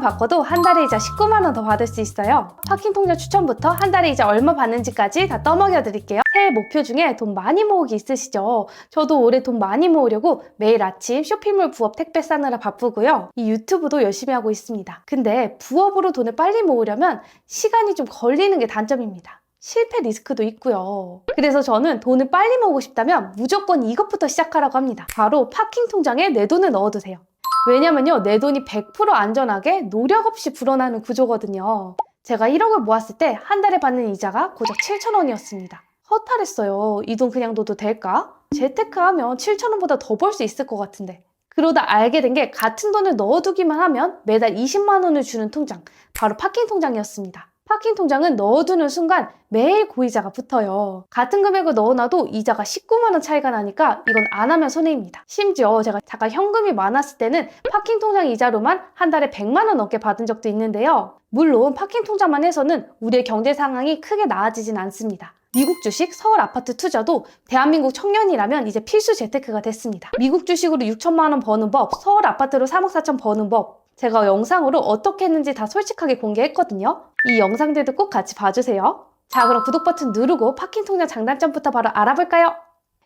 바꿔도 한 달에 이자 19만 원 더 받을 수 있어요. 파킹 통장 추천부터 한 달에 이자 얼마 받는지까지 다 떠먹여 드릴게요. 새해 목표 중에 돈 많이 모으기 있으시죠? 저도 올해 돈 많이 모으려고 매일 아침 쇼핑몰 부업 택배 싸느라 바쁘고요. 이 유튜브도 열심히 하고 있습니다. 근데 부업으로 돈을 빨리 모으려면 시간이 좀 걸리는 게 단점입니다. 실패 리스크도 있고요. 그래서 저는 돈을 빨리 모으고 싶다면 무조건 이것부터 시작하라고 합니다. 바로 파킹 통장에 내 돈을 넣어두세요. 왜냐면요, 내 돈이 100% 안전하게 노력 없이 불어나는 구조거든요. 제가 1억을 모았을 때 한 달에 받는 이자가 고작 7,000원이었습니다. 허탈했어요. 이 돈 그냥 둬도 될까? 재테크하면 7,000원보다 더 벌 수 있을 것 같은데. 그러다 알게 된 게 같은 돈을 넣어두기만 하면 매달 20만 원을 주는 통장, 바로 파킹 통장이었습니다. 파킹 통장은 넣어두는 순간 매일 고이자가 붙어요. 같은 금액을 넣어놔도 이자가 19만 원 차이가 나니까 이건 안 하면 손해입니다. 심지어 제가 잠깐 현금이 많았을 때는 파킹 통장 이자로만 한 달에 100만 원 넘게 받은 적도 있는데요. 물론 파킹 통장만 해서는 우리의 경제 상황이 크게 나아지진 않습니다. 미국 주식, 서울 아파트 투자도 대한민국 청년이라면 이제 필수 재테크가 됐습니다. 미국 주식으로 6천만 원 버는 법, 서울 아파트로 3억 4천 버는 법, 제가 영상으로 어떻게 했는지 다 솔직하게 공개했거든요. 이 영상들도 꼭 같이 봐주세요. 자, 그럼 구독 버튼 누르고 파킹 통장 장단점부터 바로 알아볼까요?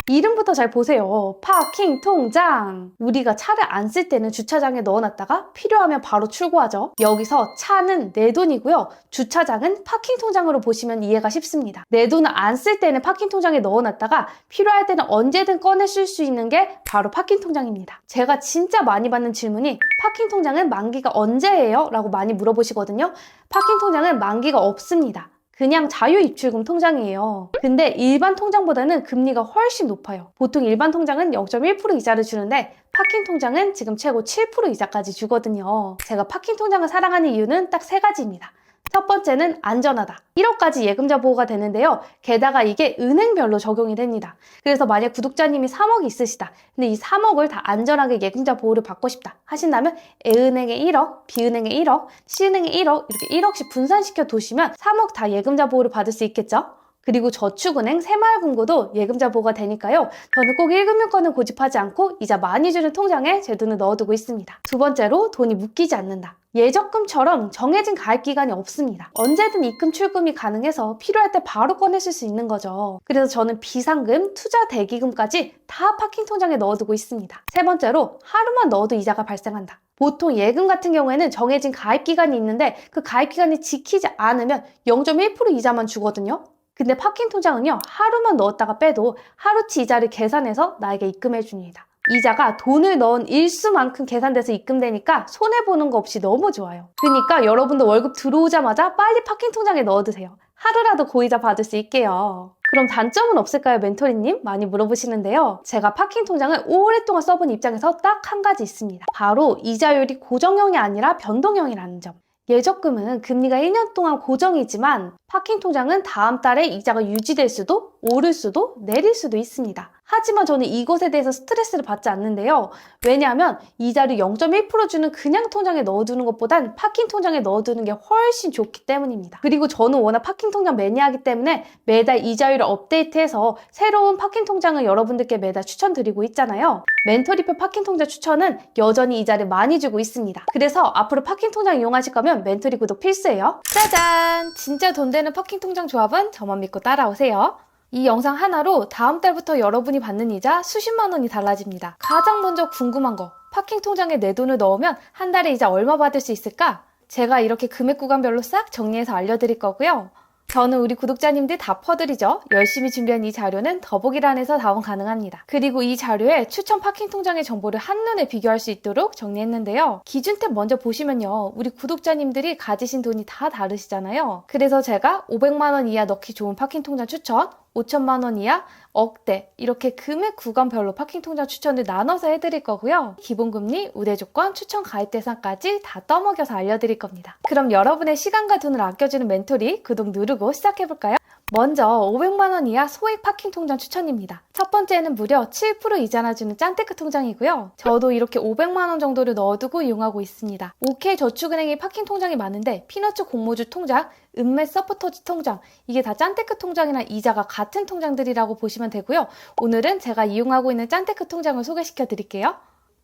이름부터 잘 보세요. 파킹 통장. 우리가 차를 안 쓸 때는 주차장에 넣어놨다가 필요하면 바로 출고하죠. 여기서 차는 내 돈이고요. 주차장은 파킹 통장으로 보시면 이해가 쉽습니다. 내 돈을 안 쓸 때는 파킹 통장에 넣어놨다가 필요할 때는 언제든 꺼내 쓸 수 있는 게 바로 파킹 통장입니다. 제가 진짜 많이 받는 질문이 파킹 통장은 만기가 언제예요? 라고 많이 물어보시거든요. 파킹 통장은 만기가 없습니다. 그냥 자유입출금 통장이에요. 근데 일반 통장보다는 금리가 훨씬 높아요. 보통 일반 통장은 0.1% 이자를 주는데 파킹 통장은 지금 최고 7% 이자까지 주거든요. 제가 파킹 통장을 사랑하는 이유는 딱 3가지입니다. 첫 번째는 안전하다. 1억까지 예금자 보호가 되는데요. 게다가 이게 은행별로 적용이 됩니다. 그래서 만약 구독자님이 3억이 있으시다. 근데 이 3억을 다 안전하게 예금자 보호를 받고 싶다 하신다면 A은행에 1억, B은행에 1억, C은행에 1억 이렇게 1억씩 분산시켜 두시면 3억 다 예금자 보호를 받을 수 있겠죠? 그리고 저축은행, 새마을금고도 예금자 보호가 되니까요. 저는 꼭 1금융권을 고집하지 않고 이자 많이 주는 통장에 제 돈을 넣어두고 있습니다. 두 번째로 돈이 묶이지 않는다. 예적금처럼 정해진 가입 기간이 없습니다. 언제든 입금 출금이 가능해서 필요할 때 바로 꺼내실 수 있는 거죠. 그래서 저는 비상금, 투자 대기금까지 다 파킹 통장에 넣어두고 있습니다. 세 번째로 하루만 넣어도 이자가 발생한다. 보통 예금 같은 경우에는 정해진 가입 기간이 있는데 그 가입 기간이 지키지 않으면 0.1% 이자만 주거든요. 근데 파킹 통장은요, 하루만 넣었다가 빼도 하루치 이자를 계산해서 나에게 입금해 줍니다. 이자가 돈을 넣은 일수만큼 계산돼서 입금되니까 손해보는 거 없이 너무 좋아요. 그러니까 여러분도 월급 들어오자마자 빨리 파킹 통장에 넣어두세요. 하루라도 고이자 받을 수 있게요. 그럼 단점은 없을까요, 멘토리님? 많이 물어보시는데요. 제가 파킹 통장을 오랫동안 써본 입장에서 딱 한 가지 있습니다. 바로 이자율이 고정형이 아니라 변동형이라는 점. 예적금은 금리가 1년 동안 고정이지만 파킹 통장은 다음 달에 이자가 유지될 수도 오를 수도 내릴 수도 있습니다. 하지만 저는 이것에 대해서 스트레스를 받지 않는데요. 왜냐하면 이자를 0.1% 주는 그냥 통장에 넣어두는 것보단 파킹 통장에 넣어두는 게 훨씬 좋기 때문입니다. 그리고 저는 워낙 파킹 통장 매니아이기 때문에 매달 이자율을 업데이트해서 새로운 파킹 통장을 여러분들께 매달 추천드리고 있잖아요. 멘토리표 파킹 통장 추천은 여전히 이자를 많이 주고 있습니다. 그래서 앞으로 파킹 통장 이용하실 거면 멘토리 구독 필수예요. 짜잔! 진짜 돈 되는 파킹 통장 조합은 저만 믿고 따라오세요. 이 영상 하나로 다음 달부터 여러분이 받는 이자 수십만 원이 달라집니다. 가장 먼저 궁금한 거, 파킹 통장에 내 돈을 넣으면 한 달에 이자 얼마 받을 수 있을까? 제가 이렇게 금액 구간별로 싹 정리해서 알려드릴 거고요. 저는 우리 구독자님들 다 퍼드리죠. 열심히 준비한 이 자료는 더보기란에서 다운 가능합니다. 그리고 이 자료에 추천 파킹 통장의 정보를 한눈에 비교할 수 있도록 정리했는데요. 기준템 먼저 보시면요. 우리 구독자님들이 가지신 돈이 다 다르시잖아요. 그래서 제가 500만 원 이하 넣기 좋은 파킹 통장 추천, 5천만 원 이하, 억대 이렇게 금액 구간별로 파킹 통장 추천을 나눠서 해드릴 거고요. 기본금리, 우대조건, 추천 가입 대상까지 다 떠먹여서 알려드릴 겁니다. 그럼 여러분의 시간과 돈을 아껴주는 멘토리 구독 누르고 시작해볼까요? 먼저 500만 원 이하 소액 파킹 통장 추천입니다. 첫 번째는 무려 7% 이자나 주는 짠테크 통장이고요. 저도 이렇게 500만 원 정도를 넣어두고 이용하고 있습니다. OK저축은행의 파킹 통장이 많은데 피너츠 공모주 통장, 은메 서포터즈 통장 이게 다 짠테크 통장이랑 이자가 같은 통장들이라고 보시면 되고요. 오늘은 제가 이용하고 있는 짠테크 통장을 소개시켜 드릴게요.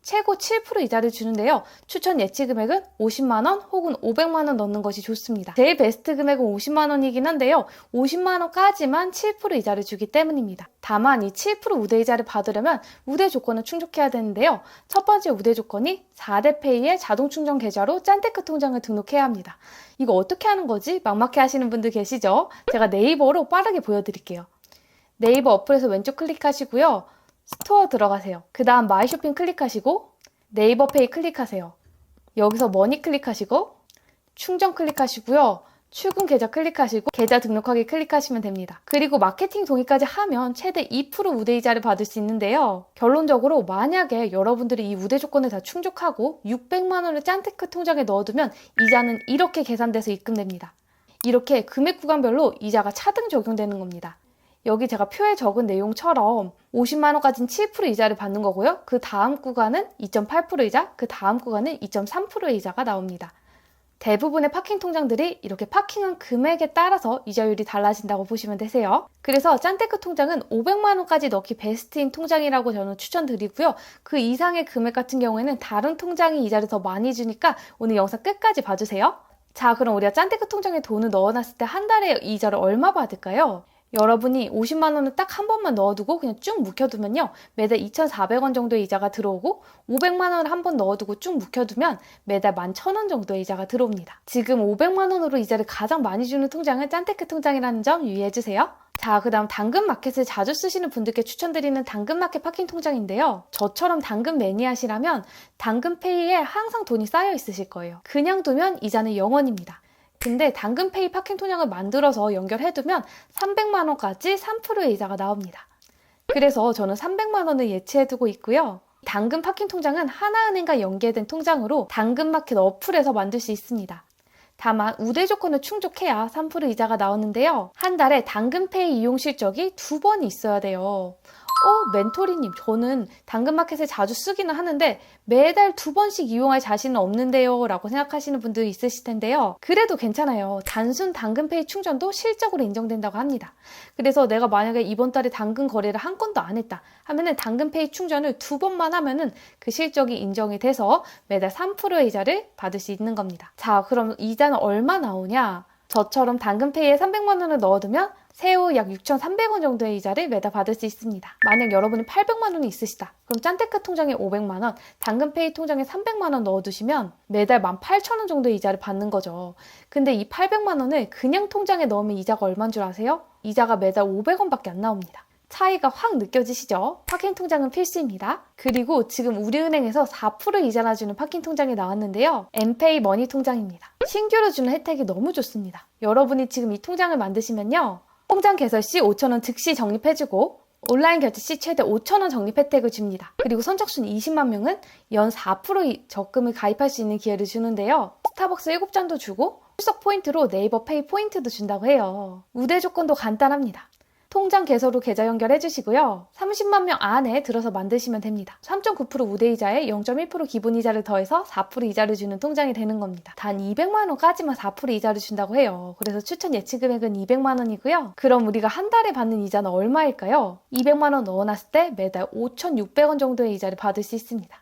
최고 7% 이자를 주는데요. 추천 예치 금액은 50만원 혹은 500만원 넣는 것이 좋습니다. 제일 베스트 금액은 50만원이긴 한데요. 50만원까지만 7% 이자를 주기 때문입니다. 다만 이 7% 우대 이자를 받으려면 우대 조건을 충족해야 되는데요. 첫 번째 우대 조건이 4대 페이의 자동 충전 계좌로 짠테크 통장을 등록해야 합니다. 이거 어떻게 하는 거지? 막막해 하시는 분들 계시죠? 제가 네이버로 빠르게 보여드릴게요. 네이버 어플에서 왼쪽 클릭하시고요. 스토어 들어가세요. 그 다음 마이 쇼핑 클릭하시고 네이버 페이 클릭하세요. 여기서 머니 클릭하시고 충전 클릭하시고요. 출금 계좌 클릭하시고 계좌 등록하기 클릭하시면 됩니다. 그리고 마케팅 동의까지 하면 최대 2% 우대이자를 받을 수 있는데요. 결론적으로 만약에 여러분들이 이 우대 조건을 다 충족하고 600만 원을 짠테크 통장에 넣어두면 이자는 이렇게 계산돼서 입금됩니다. 이렇게 금액 구간별로 이자가 차등 적용되는 겁니다. 여기 제가 표에 적은 내용처럼 50만 원까지는 7% 이자를 받는 거고요. 그 다음 구간은 2.8% 이자, 그 다음 구간은 2.3% 이자가 나옵니다. 대부분의 파킹 통장들이 이렇게 파킹한 금액에 따라서 이자율이 달라진다고 보시면 되세요. 그래서 짠테크 통장은 500만 원까지 넣기 베스트인 통장이라고 저는 추천드리고요. 그 이상의 금액 같은 경우에는 다른 통장이 이자를 더 많이 주니까 오늘 영상 끝까지 봐주세요. 자, 그럼 우리가 짠테크 통장에 돈을 넣어놨을 때 한 달에 이자를 얼마 받을까요? 여러분이 50만 원을 딱 한 번만 넣어두고 그냥 쭉 묵혀두면요. 매달 2,400원 정도의 이자가 들어오고 500만 원을 한 번 넣어두고 쭉 묵혀두면 매달 11,000원 정도의 이자가 들어옵니다. 지금 500만 원으로 이자를 가장 많이 주는 통장은 짠테크 통장이라는 점 유의해주세요. 자, 그 다음 당근마켓을 자주 쓰시는 분들께 추천드리는 당근마켓 파킹 통장인데요. 저처럼 당근 매니아시라면 당근페이에 항상 돈이 쌓여 있으실 거예요. 그냥 두면 이자는 0원입니다. 근데 당근페이 파킹 통장을 만들어서 연결해두면 300만 원까지 3%의 이자가 나옵니다. 그래서 저는 300만 원을 예치해두고 있고요. 당근 파킹 통장은 하나은행과 연계된 통장으로 당근마켓 어플에서 만들 수 있습니다. 다만 우대 조건을 충족해야 3% 이자가 나오는데요. 한 달에 당근페이 이용 실적이 2번이 있어야 돼요. 멘토리님, 저는 당근마켓을 자주 쓰기는 하는데 매달 2번씩 이용할 자신은 없는데요 라고 생각하시는 분들 있으실 텐데요. 그래도 괜찮아요. 단순 당근페이 충전도 실적으로 인정된다고 합니다. 그래서 내가 만약에 이번 달에 당근 거래를 한 건도 안 했다 하면은 당근페이 충전을 2번만 하면은 그 실적이 인정이 돼서 매달 3%의 이자를 받을 수 있는 겁니다. 자, 그럼 이자는 얼마 나오냐? 저처럼 당근페이에 300만 원을 넣어두면 세후 약 6,300원 정도의 이자를 매달 받을 수 있습니다. 만약 여러분이 800만 원이 있으시다. 그럼 짠테크 통장에 500만 원, 당근페이 통장에 300만 원 넣어두시면 매달 18,000원 정도의 이자를 받는 거죠. 근데 이 800만 원을 그냥 통장에 넣으면 이자가 얼마인 줄 아세요? 이자가 매달 500원밖에 안 나옵니다. 차이가 확 느껴지시죠? 파킹 통장은 필수입니다. 그리고 지금 우리은행에서 4% 이자나 주는 파킹 통장이 나왔는데요. 엠페이 머니 통장입니다. 신규로 주는 혜택이 너무 좋습니다. 여러분이 지금 이 통장을 만드시면요. 통장 개설 시 5,000원 즉시 적립해주고 온라인 결제 시 최대 5,000원 적립 혜택을 줍니다. 그리고 선착순 20만 명은 연 4% 적금을 가입할 수 있는 기회를 주는데요. 스타벅스 7잔도 주고 출석 포인트로 네이버 페이 포인트도 준다고 해요. 우대 조건도 간단합니다. 통장 개설 후 계좌 연결해 주시고요. 30만 명 안에 들어서 만드시면 됩니다. 3.9% 우대이자에 0.1% 기본이자를 더해서 4% 이자를 주는 통장이 되는 겁니다. 단 200만 원까지만 4% 이자를 준다고 해요. 그래서 추천 예치 금액은 200만 원이고요. 그럼 우리가 한 달에 받는 이자는 얼마일까요? 200만 원 넣어놨을 때 매달 5,600원 정도의 이자를 받을 수 있습니다.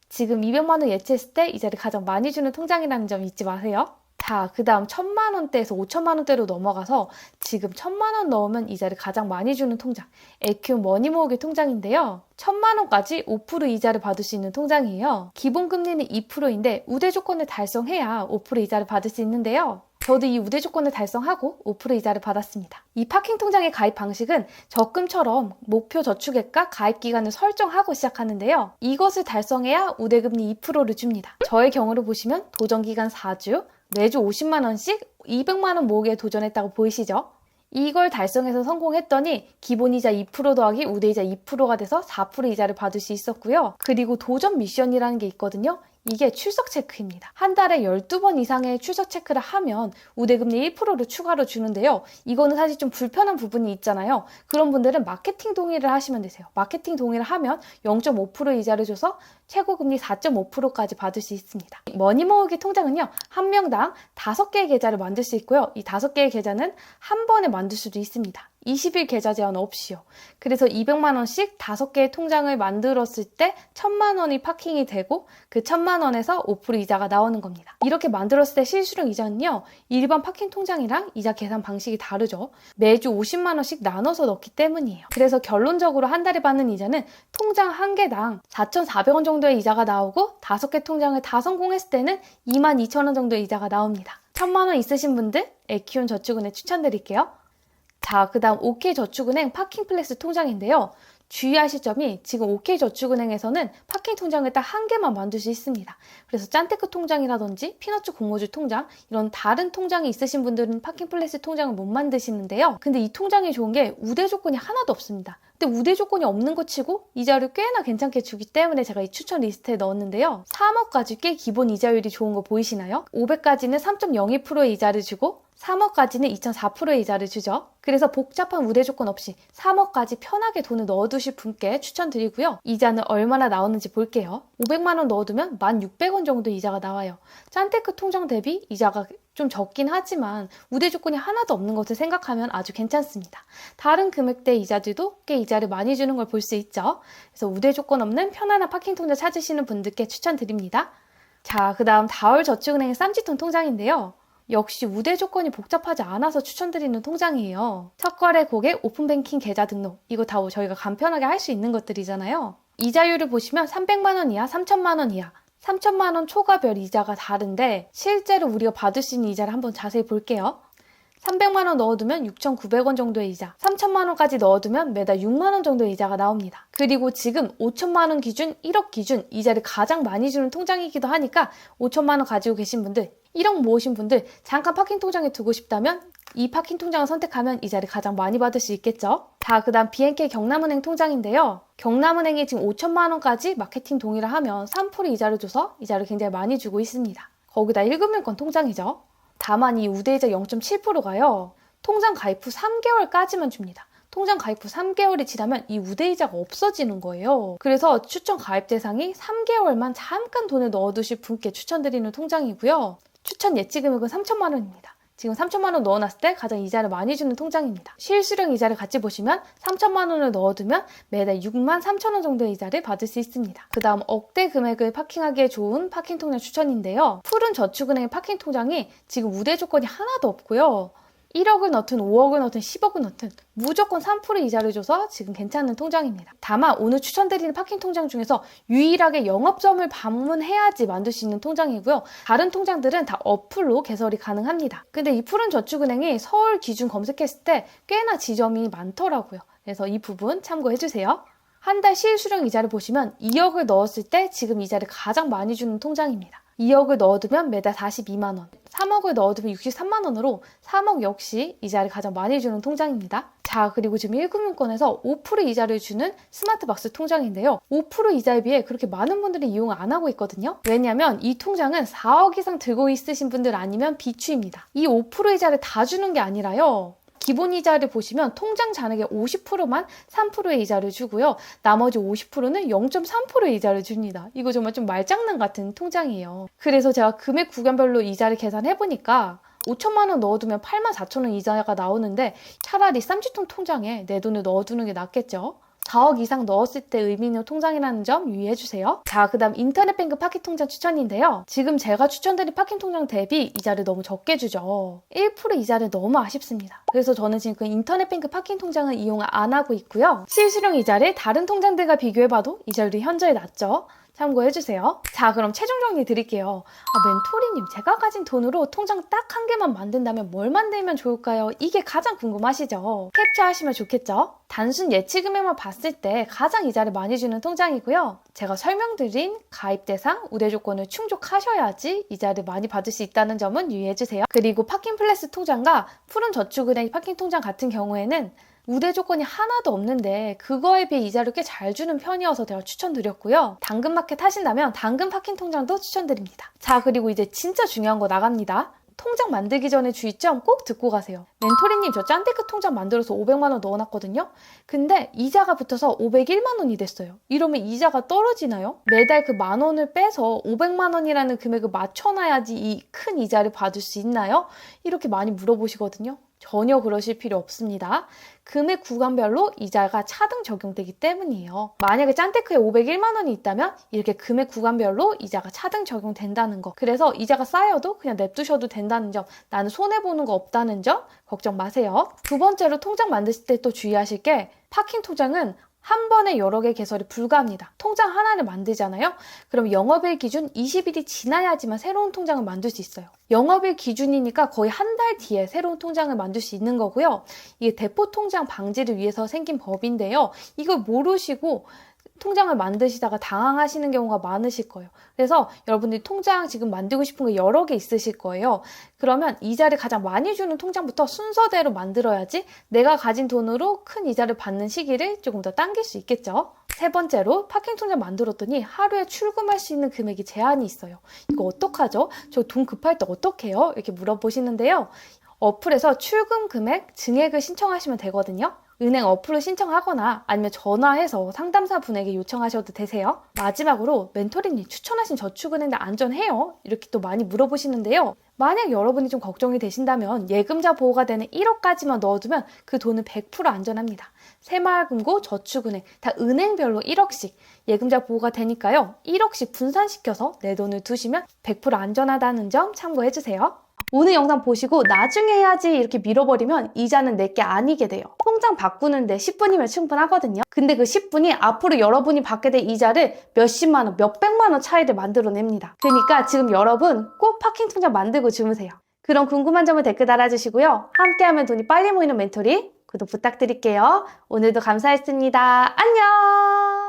지금 200만 원 예치했을 때 이자를 가장 많이 주는 통장이라는 점 잊지 마세요. 자, 그 다음 1,000만 원대에서 5,000만 원대로 넘어가서 지금 1,000만 원 넣으면 이자를 가장 많이 주는 통장, 에큐 머니 모으기 통장인데요. 1,000만 원까지 5% 이자를 받을 수 있는 통장이에요. 기본 금리는 2%인데 우대 조건을 달성해야 5% 이자를 받을 수 있는데요. 저도 이 우대 조건을 달성하고 5% 이자를 받았습니다. 이 파킹 통장의 가입 방식은 적금처럼 목표 저축액과 가입 기간을 설정하고 시작하는데요. 이것을 달성해야 우대금리 2%를 줍니다. 저의 경우를 보시면 도전기간 4주, 매주 50만 원씩 200만 원 모으기에 도전했다고 보이시죠? 이걸 달성해서 성공했더니 기본이자 2% 더하기 우대이자 2%가 돼서 4% 이자를 받을 수 있었고요. 그리고 도전 미션이라는 게 있거든요. 이게 출석 체크입니다. 한 달에 12번 이상의 출석 체크를 하면 우대금리 1%를 추가로 주는데요. 이거는 사실 좀 불편한 부분이 있잖아요. 그런 분들은 마케팅 동의를 하시면 되세요. 마케팅 동의를 하면 0.5% 이자를 줘서 최고금리 4.5%까지 받을 수 있습니다. 머니 모으기 통장은요. 한 명당 5개의 계좌를 만들 수 있고요. 이 5개의 계좌는 한 번에 만들 수도 있습니다. 20일 계좌 제한 없이요. 그래서 200만 원씩 5개의 통장을 만들었을 때 1000만 원이 파킹이 되고 그 1000만 원에서 5% 이자가 나오는 겁니다. 이렇게 만들었을 때 실수령 이자는요. 일반 파킹 통장이랑 이자 계산 방식이 다르죠. 매주 50만 원씩 나눠서 넣기 때문이에요. 그래서 결론적으로 한 달에 받는 이자는 통장 한 개당 4,400원 정도의 이자가 나오고 5개 통장을 다 성공했을 때는 22,000원 정도의 이자가 나옵니다. 1000만 원 있으신 분들 에키온 저축은행 추천드릴게요. 자, 그 다음 OK저축은행 파킹플렉스 통장인데요. 주의하실 점이 지금 OK저축은행에서는 파킹 통장을 딱 한 개만 만들 수 있습니다. 그래서 짠테크 통장이라든지 피너츠 공모주 통장 이런 다른 통장이 있으신 분들은 파킹플렉스 통장을 못 만드시는데요. 근데 이 통장이 좋은 게 우대 조건이 하나도 없습니다. 근데 우대 조건이 없는 것 치고 이자를 꽤나 괜찮게 주기 때문에 제가 이 추천 리스트에 넣었는데요. 3억까지 꽤 기본 이자율이 좋은 거 보이시나요? 500까지는 3.02%의 이자를 주고 3억까지는 2.4%의 이자를 주죠. 그래서 복잡한 우대 조건 없이 3억까지 편하게 돈을 넣어두실 분께 추천드리고요. 이자는 얼마나 나오는지 볼게요. 500만 원 넣어두면 1,600원 정도 이자가 나와요. 짠테크 통장 대비 이자가 좀 적긴 하지만 우대 조건이 하나도 없는 것을 생각하면 아주 괜찮습니다. 다른 금액대 이자들도 꽤 이자를 많이 주는 걸 볼 수 있죠. 그래서 우대 조건 없는 편안한 파킹 통장 찾으시는 분들께 추천드립니다. 자, 그 다음 다올저축은행의 쌈지톤 통장인데요. 역시 우대 조건이 복잡하지 않아서 추천드리는 통장이에요. 첫 거래 고객 오픈뱅킹 계좌 등록 이거 다 저희가 간편하게 할 수 있는 것들이잖아요. 이자율을 보시면 300만 원 이하, 3,000만 원 이하 3,000만 원 초과별 이자가 다른데 실제로 우리가 받을 수 있는 이자를 한번 자세히 볼게요. 300만 원 넣어두면 6,900원 정도의 이자, 3,000만 원까지 넣어두면 매달 6만 원 정도의 이자가 나옵니다. 그리고 지금 5천만 원 기준, 1억 기준 이자를 가장 많이 주는 통장이기도 하니까 5천만 원 가지고 계신 분들, 1억 모으신 분들 잠깐 파킹 통장에 두고 싶다면 이 파킹 통장을 선택하면 이자를 가장 많이 받을 수 있겠죠. 자, 그 다음 BNK 경남은행 통장인데요. 경남은행이 지금 5천만 원까지 마케팅 동의를 하면 3% 이자를 줘서 이자를 굉장히 많이 주고 있습니다. 거기다 1금융권 통장이죠. 다만 이 우대이자 0.7%가요. 통장 가입 후 3개월까지만 줍니다. 통장 가입 후 3개월이 지나면 이 우대이자가 없어지는 거예요. 그래서 추천 가입 대상이 3개월만 잠깐 돈을 넣어두실 분께 추천드리는 통장이고요. 추천 예치 금액은 3천만 원입니다. 지금 3천만 원 넣어놨을 때 가장 이자를 많이 주는 통장입니다. 실수령 이자를 같이 보시면 3천만 원을 넣어두면 매달 6만 3천 원 정도의 이자를 받을 수 있습니다. 그 다음 억대 금액을 파킹하기에 좋은 파킹 통장 추천인데요. 푸른 저축은행 파킹 통장이 지금 우대 조건이 하나도 없고요. 1억을 넣든 5억을 넣든 10억을 넣든 무조건 3% 이자를 줘서 지금 괜찮은 통장입니다. 다만 오늘 추천드리는 파킹 통장 중에서 유일하게 영업점을 방문해야지 만들 수 있는 통장이고요. 다른 통장들은 다 어플로 개설이 가능합니다. 근데 이 푸른 저축은행이 서울 기준 검색했을 때 꽤나 지점이 많더라고요. 그래서 이 부분 참고해주세요. 한 달 실수령 이자를 보시면 2억을 넣었을 때 지금 이자를 가장 많이 주는 통장입니다. 2억을 넣어두면 매달 42만 원, 3억을 넣어두면 63만 원으로 3억 역시 이자를 가장 많이 주는 통장입니다. 자, 그리고 지금 1금융권에서 5% 이자를 주는 스마트박스 통장인데요. 5% 이자에 비해 그렇게 많은 분들이 이용을 안 하고 있거든요. 왜냐하면 이 통장은 4억 이상 들고 있으신 분들 아니면 비추입니다. 이 5% 이자를 다 주는 게 아니라요. 기본 이자를 보시면 통장 잔액의 50%만 3%의 이자를 주고요. 나머지 50%는 0.3%의 이자를 줍니다. 이거 정말 좀 말장난 같은 통장이에요. 그래서 제가 금액 구간별로 이자를 계산해보니까 5천만 원 넣어두면 8만 4천 원 이자가 나오는데 차라리 쌈지통 통장에 내 돈을 넣어두는 게 낫겠죠. 4억 이상 넣었을 때 의미 있는 통장이라는 점 유의해주세요. 자, 그 다음 인터넷뱅크 파킹 통장 추천인데요. 지금 제가 추천드린 파킹 통장 대비 이자를 너무 적게 주죠. 1% 이자를 너무 아쉽습니다. 그래서 저는 지금 그 인터넷뱅크 파킹 통장을 이용을 안 하고 있고요. 실수령 이자를 다른 통장들과 비교해봐도 이자율이 현저히 낮죠. 참고해주세요. 자, 그럼 최종 정리 드릴게요. 멘토리님, 제가 가진 돈으로 통장 딱 한 개만 만든다면 뭘 만들면 좋을까요? 이게 가장 궁금하시죠? 캡처하시면 좋겠죠? 단순 예치 금액만 봤을 때 가장 이자를 많이 주는 통장이고요. 제가 설명드린 가입 대상, 우대 조건을 충족하셔야지 이자를 많이 받을 수 있다는 점은 유의해주세요. 그리고 파킹플렉스 통장과 푸른 저축은행 파킹 통장 같은 경우에는 우대 조건이 하나도 없는데 그거에 비해 이자를 꽤 잘 주는 편이어서 제가 추천드렸고요. 당근마켓 하신다면 당근 파킹 통장도 추천드립니다. 자, 그리고 이제 진짜 중요한 거 나갑니다. 통장 만들기 전에 주의점 꼭 듣고 가세요. 멘토리님, 저 짠테크 통장 만들어서 500만 원 넣어놨거든요. 근데 이자가 붙어서 501만 원이 됐어요. 이러면 이자가 떨어지나요? 매달 그 만 원을 빼서 500만 원이라는 금액을 맞춰놔야지 이 큰 이자를 받을 수 있나요? 이렇게 많이 물어보시거든요. 전혀 그러실 필요 없습니다. 금액 구간별로 이자가 차등 적용되기 때문이에요. 만약에 짠테크에 501만 원이 있다면 이렇게 금액 구간별로 이자가 차등 적용된다는 거. 그래서 이자가 쌓여도 그냥 냅두셔도 된다는 점, 나는 손해보는 거 없다는 점 걱정 마세요. 두 번째로 통장 만드실 때 또 주의하실 게 파킹 통장은 한 번에 여러 개 개설이 불가합니다. 통장 하나를 만들잖아요? 그럼 영업일 기준 20일이 지나야지만 새로운 통장을 만들 수 있어요. 영업일 기준이니까 거의 한 달 뒤에 새로운 통장을 만들 수 있는 거고요. 이게 대포 통장 방지를 위해서 생긴 법인데요. 이걸 모르시고 통장을 만드시다가 당황하시는 경우가 많으실 거예요. 그래서 여러분들이 통장 지금 만들고 싶은 거 여러 개 있으실 거예요. 그러면 이자를 가장 많이 주는 통장부터 순서대로 만들어야지 내가 가진 돈으로 큰 이자를 받는 시기를 조금 더 당길 수 있겠죠. 세 번째로 파킹 통장 만들었더니 하루에 출금할 수 있는 금액이 제한이 있어요. 이거 어떡하죠? 저 돈 급할 때 어떡해요? 이렇게 물어보시는데요. 어플에서 출금 금액 증액을 신청하시면 되거든요. 은행 어플로 신청하거나 아니면 전화해서 상담사 분에게 요청하셔도 되세요. 마지막으로 멘토링님 추천하신 저축은행도 안전해요? 이렇게 또 많이 물어보시는데요. 만약 여러분이 좀 걱정이 되신다면 예금자 보호가 되는 1억까지만 넣어두면 그 돈은 100% 안전합니다. 새마을금고, 저축은행 다 은행별로 1억씩 예금자 보호가 되니까요. 1억씩 분산시켜서 내 돈을 두시면 100% 안전하다는 점 참고해주세요. 오늘 영상 보시고 나중에 해야지 이렇게 밀어버리면 이자는 내게 아니게 돼요. 통장 바꾸는데 10분이면 충분하거든요. 근데 그 10분이 앞으로 여러분이 받게 될 이자를 몇십만 원, 몇백만 원 차이를 만들어냅니다. 그러니까 지금 여러분 꼭 파킹 통장 만들고 주무세요. 그럼 궁금한 점을 댓글 달아주시고요. 함께하면 돈이 빨리 모이는 멘토링 구독 부탁드릴게요. 오늘도 감사했습니다. 안녕!